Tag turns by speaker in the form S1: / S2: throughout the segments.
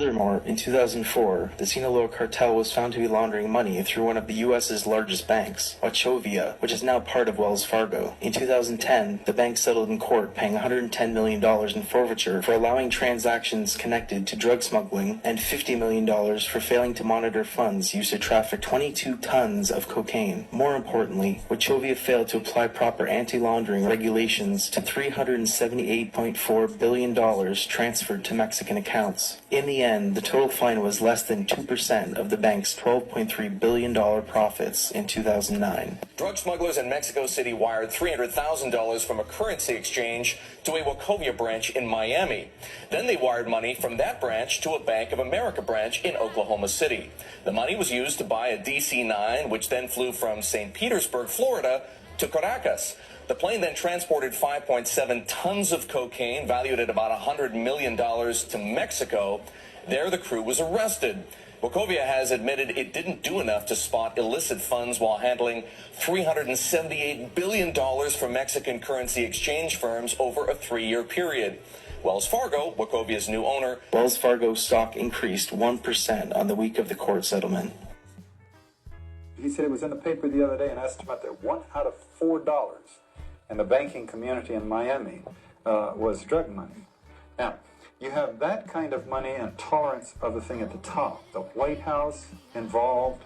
S1: Furthermore, in 2004, the Sinaloa cartel was found to be laundering money through one of the U.S.'s largest banks, Wachovia, which is now part of Wells Fargo. In 2010, the bank settled in court paying $110 million in forfeiture for allowing transactions connected to drug smuggling and $50 million for failing to monitor funds used to traffic 22 tons of cocaine. More importantly, Wachovia failed to apply proper anti-laundering regulations to $378.4 billion transferred to Mexican accounts. In the end, the total fine was less than 2% of the bank's $12.3 billion profits in 2009.
S2: Drug smugglers in Mexico City wired $300,000 from a currency exchange to a Wachovia branch in Miami. Then they wired money from that branch to a Bank of America branch in Oklahoma City. The money was used to buy a DC-9, which then flew from St. Petersburg, Florida, to Caracas. The plane then transported 5.7 tons of cocaine, valued at about $100 million, to Mexico. There, the crew was arrested. Wachovia has admitted it didn't do enough to spot illicit funds while handling $378 billion from Mexican currency exchange firms over a 3-year period. Wells Fargo, Wachovia's new owner.
S1: Wells Fargo stock increased 1% on the week of the court settlement.
S3: He said it was in the paper the other day, an estimate that 1 out of $4 in the banking community in Miami was drug money. Now, you have that kind of money and tolerance of the thing at the top. The White House involved,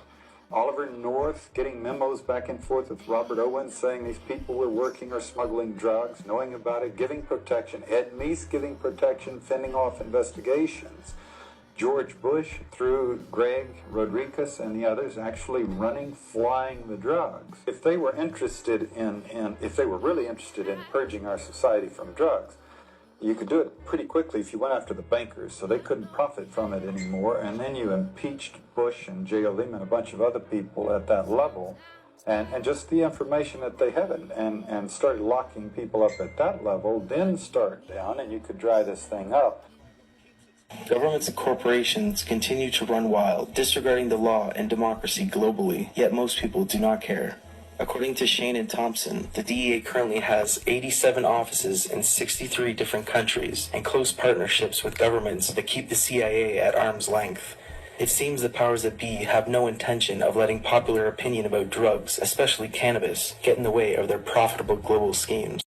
S3: Oliver North getting memos back and forth with Robert Owens saying these people were working or smuggling drugs, knowing about it, giving protection. Ed Meese giving protection, fending off investigations. George Bush, through Greg Rodriguez and the others, actually running, flying the drugs. If they were interested if they were really interested in purging our society from drugs, you could do it pretty quickly if you went after the bankers, so they couldn't profit from it anymore, and then you impeached Bush and jailed him and a bunch of other people at that level, and just the information that they had, and started locking people up at that level, then start down, and you could dry this thing up.
S1: Governments and corporations continue to run wild, disregarding the law and democracy globally, yet most people do not care. According to Shane and Thompson, the DEA currently has 87 offices in 63 different countries and close partnerships with governments that keep the CIA at arm's length. It seems the powers that be have no intention of letting popular opinion about drugs, especially cannabis, get in the way of their profitable global schemes.